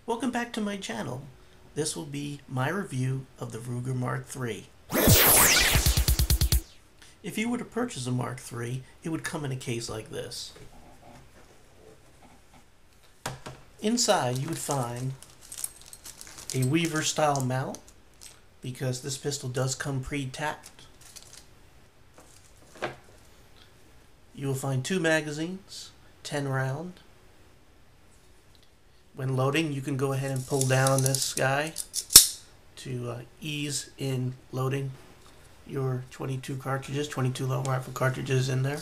Welcome back to my channel. This will be my review of the Ruger Mark III. If you were to purchase a Mark III, it would come in a case like this. Inside you would find a Weaver style mount, because this pistol does come pre-tapped. You will find 2 magazines, 10 round. When loading, you can go ahead and pull down on this guy to ease in loading your 22 cartridges, 22 long rifle cartridges in there.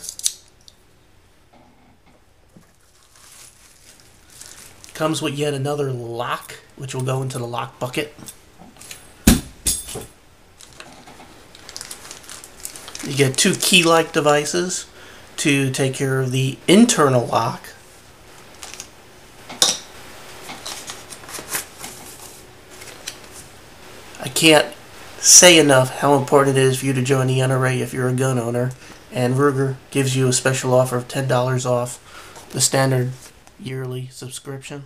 Comes with yet another lock, which will go into the lock bucket. You get 2 key-like devices to take care of the internal lock. I can't say enough how important it is for you to join the NRA if you're a gun owner, and Ruger gives you a special offer of $10 off the standard yearly subscription.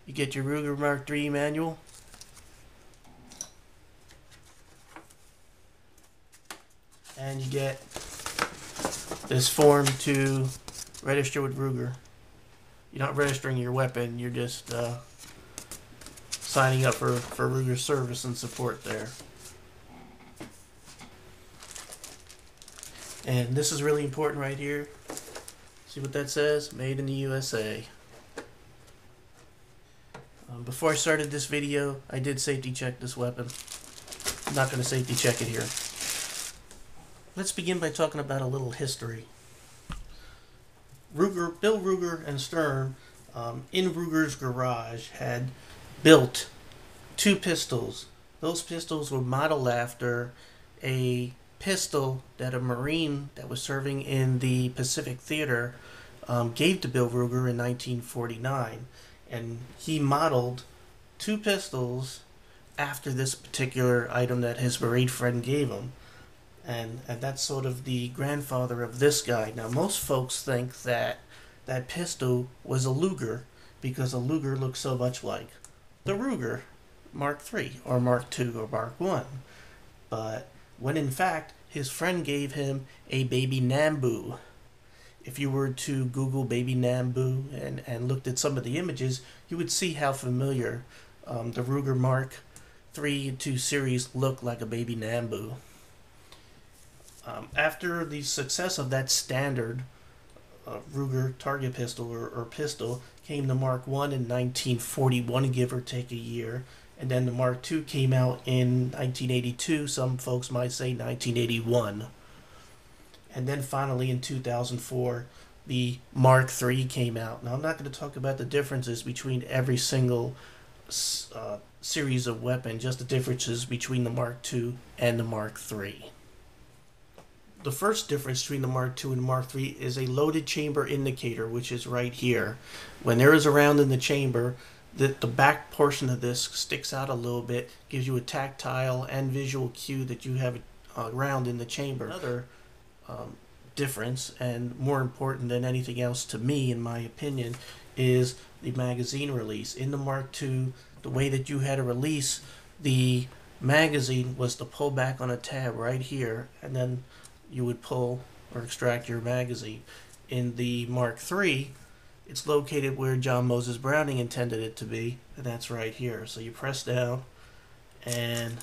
You get your Ruger Mark III manual, and you get this form to register with Ruger. You're not registering your weapon, you're just signing up for Ruger service and support there. And this is really important right here. See what that says? Made in the USA. Before I started this video, I did safety check this weapon. I'm not going to safety check it here. Let's begin by talking about a little history. Bill Ruger and Stern, in Ruger's garage, had built 2 pistols. Those pistols were modeled after a pistol that a Marine that was serving in the Pacific Theater gave to Bill Ruger in 1949. And he modeled 2 pistols after this particular item that his Marine friend gave him. And that's sort of the grandfather of this guy. Now, most folks think that that pistol was a Luger because a Luger looks so much like the Ruger Mark III or Mark II or Mark I. But when in fact his friend gave him a baby Nambu. If you were to Google baby Nambu and looked at some of the images, you would see how familiar the Ruger Mark III and II series look like a baby Nambu. After the success of that standard Ruger target pistol or pistol came the Mark I in 1941, give or take a year, and then the Mark II came out in 1982, some folks might say 1981. And then finally in 2004, the Mark III came out. Now I'm not going to talk about the differences between every single series of weapon, just the differences between the Mark II and the Mark III. The first difference between the Mark II and Mark III is a loaded chamber indicator, which is right here. When there is a round in the chamber, the back portion of this sticks out a little bit, gives you a tactile and visual cue that you have a round in the chamber. Another difference, and more important than anything else to me, in my opinion, is the magazine release. In the Mark II, the way that you had to release the magazine was to pull back on a tab right here, and then you would pull or extract your magazine. In the Mark III, it's located where John Moses Browning intended it to be, and that's right here. So you press down and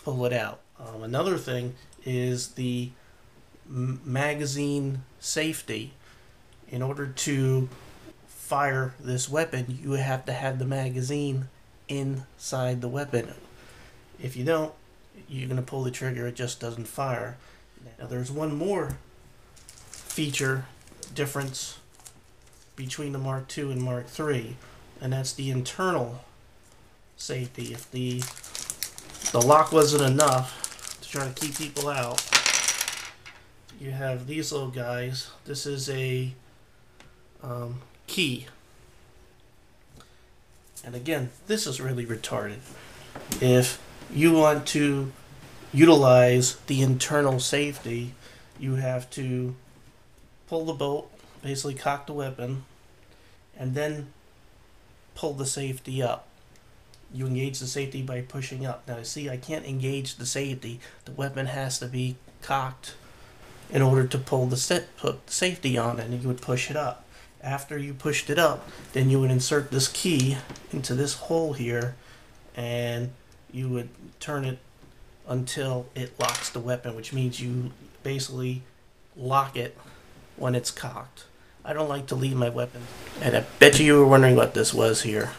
pull it out. Another thing is the magazine safety. In order to fire this weapon, you have to have the magazine inside the weapon. If you don't, you're going to pull the trigger, it just doesn't fire. Now there's one more feature difference between the Mark II and Mark III, and that's the internal safety. If the lock wasn't enough to try to keep people out, you have these little guys. This is a key. And again, this is really retarded. If you want to utilize the internal safety, you have to pull the bolt basically cock the weapon, and then pull the safety up. You engage the safety by pushing up. Now see, I can't engage the safety. The weapon has to be cocked in order to pull the put the safety on, and you would push it up. After you pushed it up, then you would insert this key into this hole here, and you would turn it until it locks the weapon, which means you basically lock it when it's cocked. I don't like to leave my weapon. And I bet you were wondering what this was here.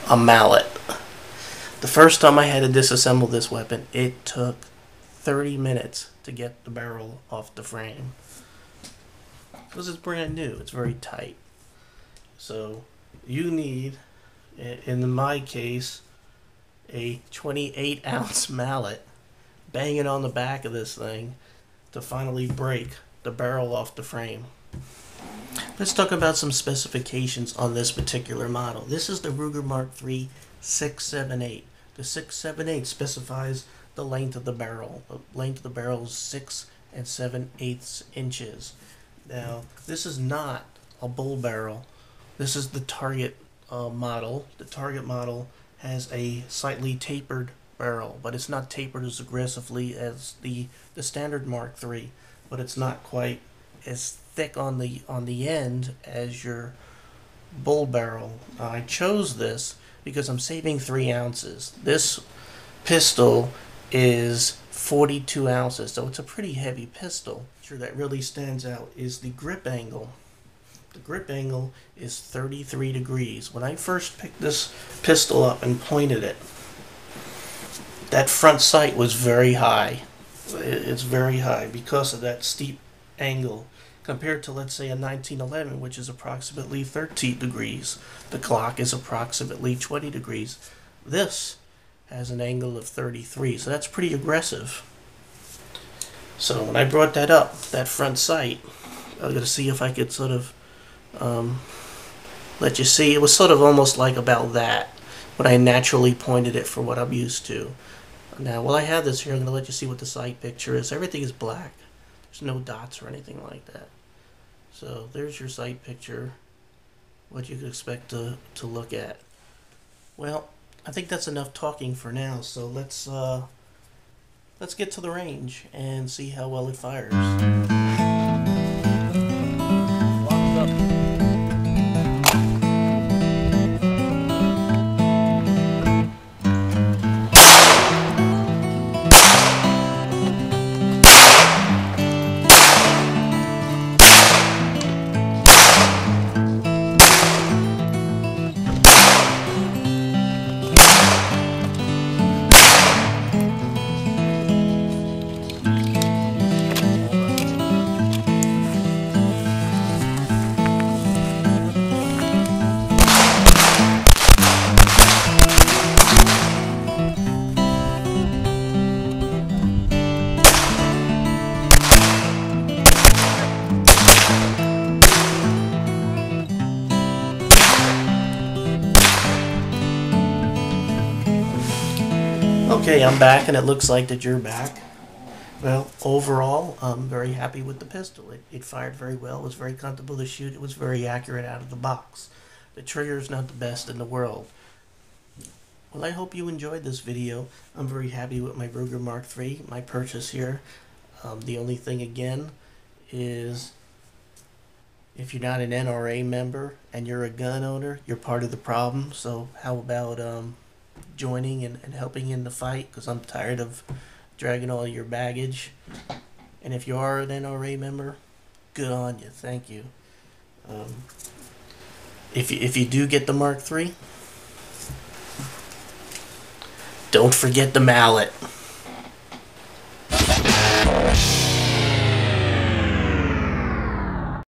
A mallet. The first time I had to disassemble this weapon, it took 30 minutes to get the barrel off the frame. Because it's brand new, it's very tight. So you need, in my case, a 28-ounce mallet, bang it on the back of this thing to finally break the barrel off the frame. Let's talk about some specifications on this particular model. This is the Ruger Mark III 678. The 678 specifies the length of the barrel. The length of the barrel is 6 7/8 inches. Now, this is not a bull barrel. This is the Target model. The Target model has a slightly tapered barrel, but it's not tapered as aggressively as the standard Mark III. But it's not quite as thick on the end as your bull barrel. I chose this because I'm saving 3 ounces. This pistol is 42 ounces, so it's a pretty heavy pistol. That really stands out is the grip angle. The grip angle is 33 degrees. When I first picked this pistol up and pointed it, that front sight was very high. It's very high because of that steep angle compared to, let's say, a 1911, which is approximately 13 degrees. The clock is approximately 20 degrees. This has an angle of 33, so that's pretty aggressive. So when I brought that up, that front sight, I was going to see if I could sort of let you see. It was sort of almost like about that, but I naturally pointed it for what I'm used to. Now, while I have this here, I'm going to let you see what the sight picture is. Everything is black. There's no dots or anything like that. So there's your sight picture, what you could expect to look at. Well, I think that's enough talking for now, so let's get to the range and see how well it fires. Okay, I'm back, and it looks like that you're back. Well, overall, I'm very happy with the pistol. It fired very well. It was very comfortable to shoot. It was very accurate out of the box. The trigger is not the best in the world. Well, I hope you enjoyed this video. I'm very happy with my Ruger Mark III, my purchase here. The only thing, again, is if you're not an NRA member and you're a gun owner, you're part of the problem. So how about joining and helping in the fight, because I'm tired of dragging all your baggage. And if you are an NRA member, good on you. Thank you. If you do get the Mark III, don't forget the mallet.